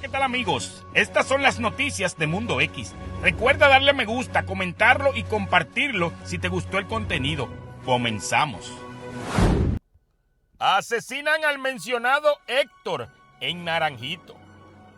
¿qué tal amigos? Estas son las noticias de Mundo X. Recuerda darle a me gusta, comentarlo y compartirlo si te gustó el contenido. Comenzamos. Asesinan al mencionado Héctor en Naranjito.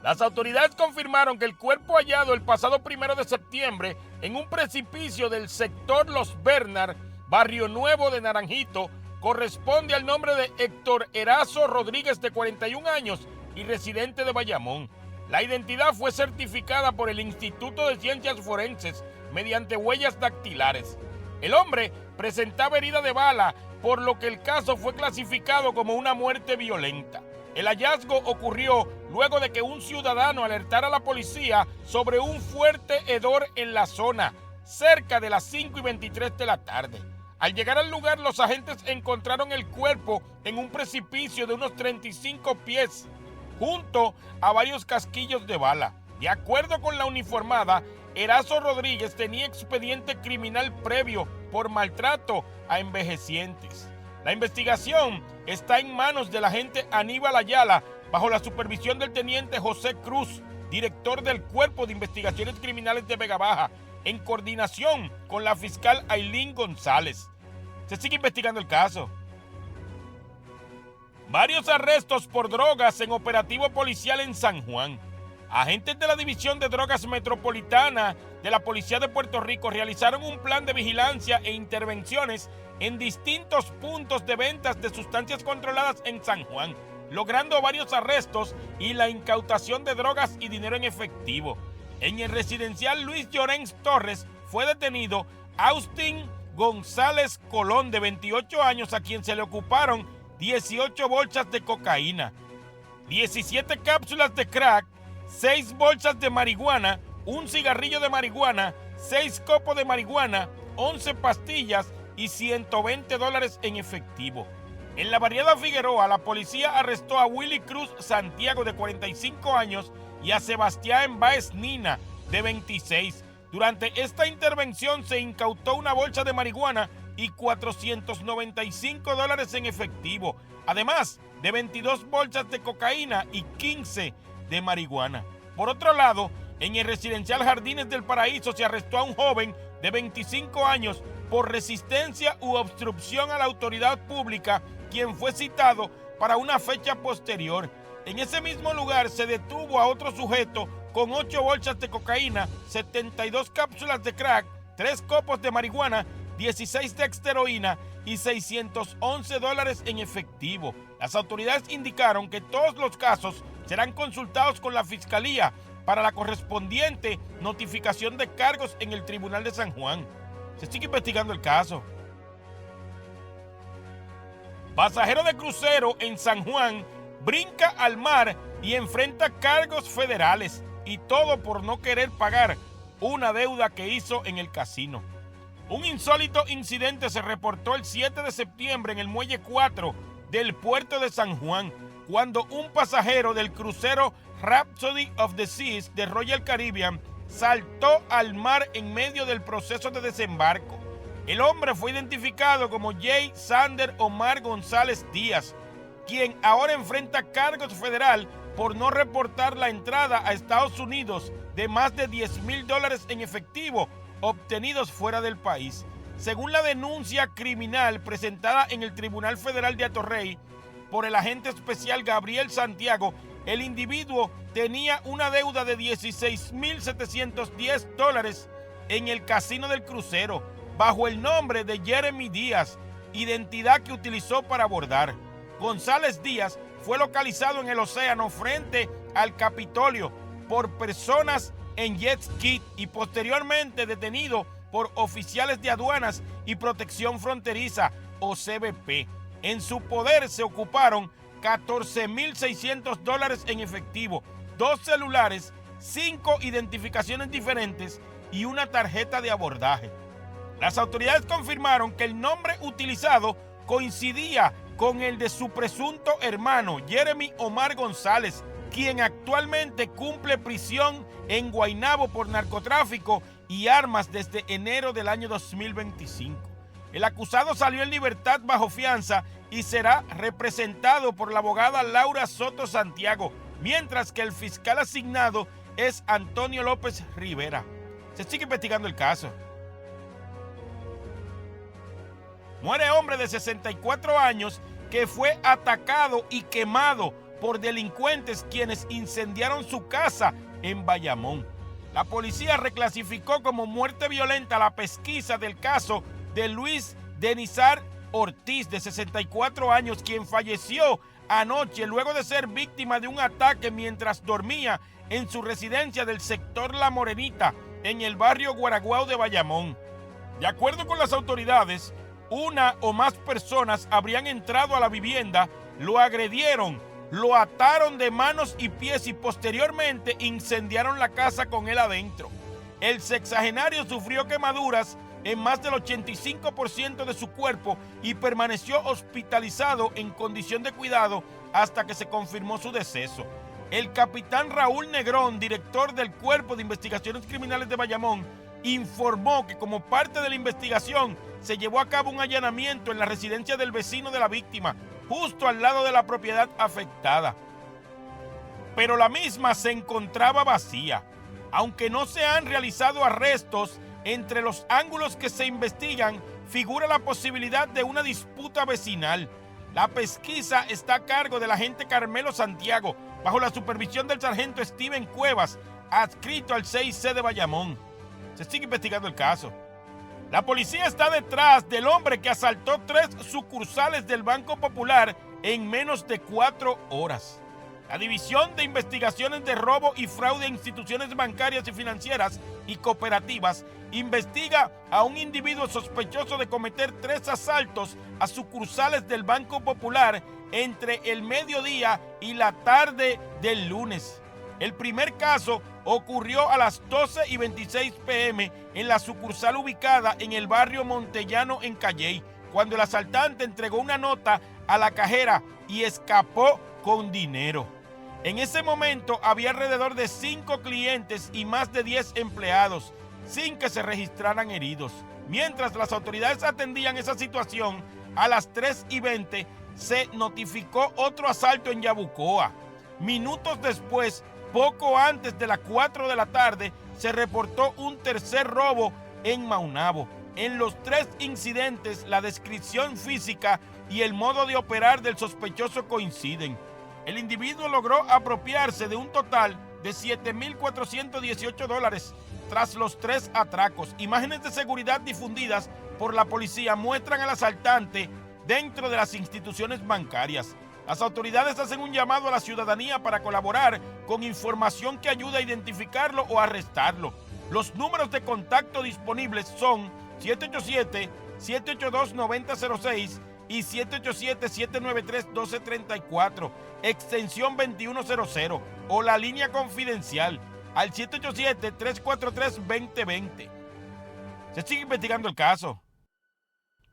Las autoridades confirmaron que el cuerpo hallado el pasado 1 de septiembre en un precipicio del sector Los Bernard, Barrio Nuevo de Naranjito, corresponde al nombre de Héctor Erazo Rodríguez, de 41 años y residente de Bayamón. La identidad fue certificada por el Instituto de Ciencias Forenses mediante huellas dactilares. El hombre presentaba herida de bala, por lo que el caso fue clasificado como una muerte violenta. El hallazgo ocurrió luego de que un ciudadano alertara a la policía sobre un fuerte hedor en la zona, cerca de las 5:23 de la tarde. Al llegar al lugar, los agentes encontraron el cuerpo en un precipicio de unos 35 pies, junto a varios casquillos de bala. De acuerdo con la uniformada, Erazo Rodríguez tenía expediente criminal previo por maltrato a envejecientes. La investigación está en manos del agente Aníbal Ayala, bajo la supervisión del teniente José Cruz, director del Cuerpo de Investigaciones Criminales de Vega Baja, en coordinación con la fiscal Ailín González. Se sigue investigando el caso. Varios arrestos por drogas en operativo policial en San Juan. Agentes de la División de Drogas Metropolitana de la Policía de Puerto Rico realizaron un plan de vigilancia e intervenciones en distintos puntos de ventas de sustancias controladas en San Juan, logrando varios arrestos y la incautación de drogas y dinero en efectivo. En el residencial Luis Llorens Torres fue detenido Austin González Colón, de 28 años, a quien se le ocuparon 18 bolsas de cocaína, 17 cápsulas de crack, 6 bolsas de marihuana, un cigarrillo de marihuana, 6 copos de marihuana, 11 pastillas y $120 en efectivo. En la barriada Figueroa, la policía arrestó a Willy Cruz Santiago, de 45 años, y a Sebastián Báez Nina, de 26. Durante esta intervención se incautó una bolsa de marihuana y $495 en efectivo, además de 22 bolsas de cocaína y 15 de marihuana. Por otro lado, en el residencial Jardines del Paraíso se arrestó a un joven de 25 años por resistencia u obstrucción a la autoridad pública, quien fue citado para una fecha posterior. En ese mismo lugar se detuvo a otro sujeto con 8 bolsas de cocaína, 72 cápsulas de crack, 3 copos de marihuana, 16 de heroína y $611 en efectivo. Las autoridades indicaron que todos los casos serán consultados con la Fiscalía para la correspondiente notificación de cargos en el Tribunal de San Juan. Se sigue investigando el caso. Pasajero de crucero en San Juan brinca al mar y enfrenta cargos federales, y todo por no querer pagar una deuda que hizo en el casino. Un insólito incidente se reportó el 7 de septiembre en el Muelle 4 del puerto de San Juan, cuando un pasajero del crucero Rhapsody of the Seas de Royal Caribbean saltó al mar en medio del proceso de desembarco. El hombre fue identificado como Jay Sander Omar González Díaz, quien ahora enfrenta cargos federal por no reportar la entrada a Estados Unidos de más de $10,000 en efectivo obtenidos fuera del país. Según la denuncia criminal presentada en el Tribunal Federal de Atorrey por el agente especial Gabriel Santiago, el individuo tenía una deuda de $16,710 en el casino del crucero, bajo el nombre de Jeremy Díaz, identidad que utilizó para abordar. González Díaz fue localizado en el océano frente al Capitolio por personas en jet ski y posteriormente detenido por oficiales de aduanas y protección fronteriza, o CBP. En su poder se ocuparon $14,600 en efectivo, 2 celulares, 5 identificaciones diferentes y una tarjeta de abordaje. Las autoridades confirmaron que el nombre utilizado coincidía con el de su presunto hermano, Jeremy Omar González, quien actualmente cumple prisión en Guaynabo por narcotráfico y armas desde enero del año 2025. El acusado salió en libertad bajo fianza y será representado por la abogada Laura Soto Santiago, mientras que el fiscal asignado es Antonio López Rivera. Se sigue investigando el caso. Muere hombre de 64 años que fue atacado y quemado por delincuentes quienes incendiaron su casa en Bayamón. La policía reclasificó como muerte violenta la pesquisa del caso de Luis Denizar Ortiz, de 64 años, quien falleció anoche luego de ser víctima de un ataque mientras dormía en su residencia del sector La Morenita, en el barrio Guaraguao de Bayamón. De acuerdo con las autoridades, una o más personas habrían entrado a la vivienda, lo agredieron, lo ataron de manos y pies y posteriormente incendiaron la casa con él adentro. El sexagenario sufrió quemaduras en más del 85% de su cuerpo y permaneció hospitalizado en condición de cuidado hasta que se confirmó su deceso. El capitán Raúl Negrón, director del Cuerpo de Investigaciones Criminales de Bayamón, informó que como parte de la investigación se llevó a cabo un allanamiento en la residencia del vecino de la víctima, justo al lado de la propiedad afectada. Pero la misma se encontraba vacía. Aunque no se han realizado arrestos, entre los ángulos que se investigan figura la posibilidad de una disputa vecinal. La pesquisa está a cargo del agente Carmelo Santiago, bajo la supervisión del sargento Steven Cuevas, adscrito al 6C de Bayamón. Se sigue investigando el caso. La policía está detrás del hombre que asaltó 3 sucursales del Banco Popular en menos de 4 horas. La División de Investigaciones de Robo y Fraude a Instituciones Bancarias y Financieras y Cooperativas investiga a un individuo sospechoso de cometer 3 asaltos a sucursales del Banco Popular entre el mediodía y la tarde del lunes. El primer caso ocurrió a las 12:26 p.m. en la sucursal ubicada en el barrio Montellano en Calley, cuando el asaltante entregó una nota a la cajera y escapó con dinero. En ese momento había alrededor de 5 clientes y más de 10 empleados, sin que se registraran heridos. Mientras las autoridades atendían esa situación, a las 3:20 se notificó otro asalto en Yabucoa. Minutos después, poco antes de las 4 de la tarde, se reportó un tercer robo en Maunabo. En los 3 incidentes, la descripción física y el modo de operar del sospechoso coinciden. El individuo logró apropiarse de un total de $7,418 tras los 3 atracos. Imágenes de seguridad difundidas por la policía muestran al asaltante dentro de las instituciones bancarias. Las autoridades hacen un llamado a la ciudadanía para colaborar con información que ayude a identificarlo o arrestarlo. Los números de contacto disponibles son 787-782-9006 y 787-793-1234, extensión 2100, o la línea confidencial al 787-343-2020. Se sigue investigando el caso.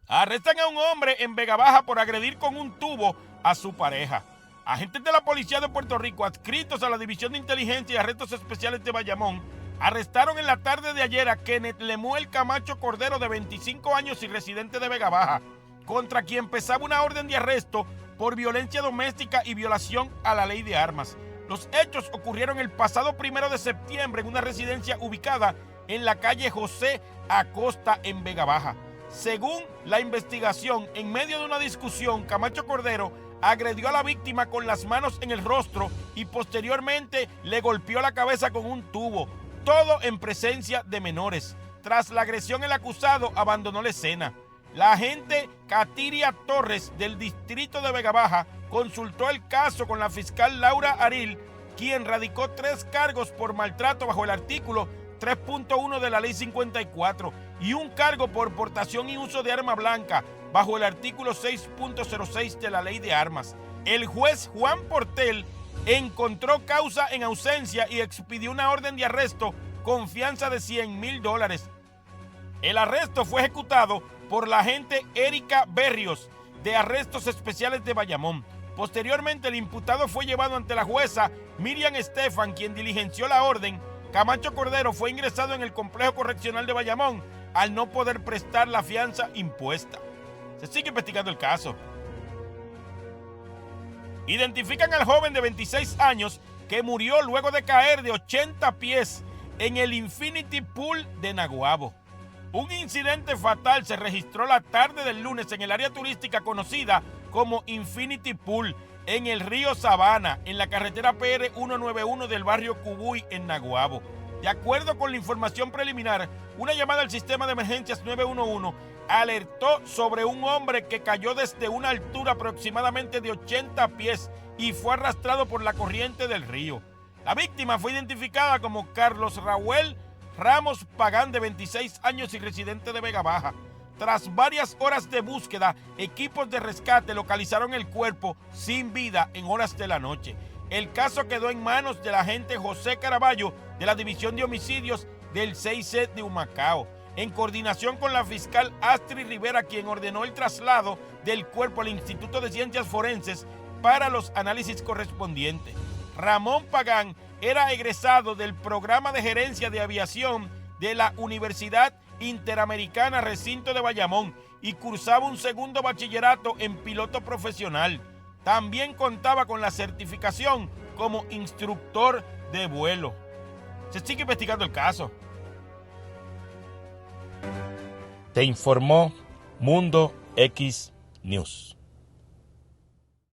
Arrestan a un hombre en Vegabaja por agredir con un tubo a su pareja. Agentes de la Policía de Puerto Rico, adscritos a la División de Inteligencia y Arrestos Especiales de Bayamón, arrestaron en la tarde de ayer a Kenneth Lemuel Camacho Cordero, de 25 años y residente de Vegabaja, contra quien pesaba una orden de arresto por violencia doméstica y violación a la ley de armas. Los hechos ocurrieron el pasado 1 de septiembre en una residencia ubicada en la calle José Acosta en Vegabaja. Según la investigación, en medio de una discusión, Camacho Cordero agredió a la víctima con las manos en el rostro y posteriormente le golpeó la cabeza con un tubo, todo en presencia de menores. Tras la agresión, el acusado abandonó la escena. La agente Katiria Torres del distrito de Vegabaja consultó el caso con la fiscal Laura Aril, quien radicó 3 cargos por maltrato bajo el artículo 3.1 de la Ley 54 y un cargo por portación y uso de arma blanca bajo el artículo 6.06 de la Ley de Armas. El juez Juan Portel encontró causa en ausencia y expidió una orden de arresto con fianza de $100,000. El arresto fue ejecutado por la agente Erika Berrios, de Arrestos Especiales de Bayamón. Posteriormente, el imputado fue llevado ante la jueza Miriam Estefan, quien diligenció la orden. Camacho Cordero fue ingresado en el Complejo Correccional de Bayamón al no poder prestar la fianza impuesta. Se sigue investigando el caso. Identifican al joven de 26 años que murió luego de caer de 80 pies en el Infinity Pool de Naguabo. Un incidente fatal se registró la tarde del lunes en el área turística conocida como Infinity Pool, en el río Sabana, en la carretera PR 191 del barrio Cubuy, en Naguabo. De acuerdo con la información preliminar, una llamada al sistema de emergencias 911 alertó sobre un hombre que cayó desde una altura aproximadamente de 80 pies y fue arrastrado por la corriente del río. La víctima fue identificada como Carlos Raúl Ramos Pagán, de 26 años y residente de Vega Baja. Tras varias horas de búsqueda, equipos de rescate localizaron el cuerpo sin vida en horas de la noche. El caso quedó en manos del agente José Caraballo de la División de Homicidios del 6C de Humacao, en coordinación con la fiscal Astrid Rivera, quien ordenó el traslado del cuerpo al Instituto de Ciencias Forenses para los análisis correspondientes. Ramón Pagán era egresado del programa de gerencia de aviación de la Universidad Interamericana Recinto de Bayamón y cursaba un segundo bachillerato en piloto profesional. También contaba con la certificación como instructor de vuelo. Se sigue investigando el caso. Te informó Mundo X News.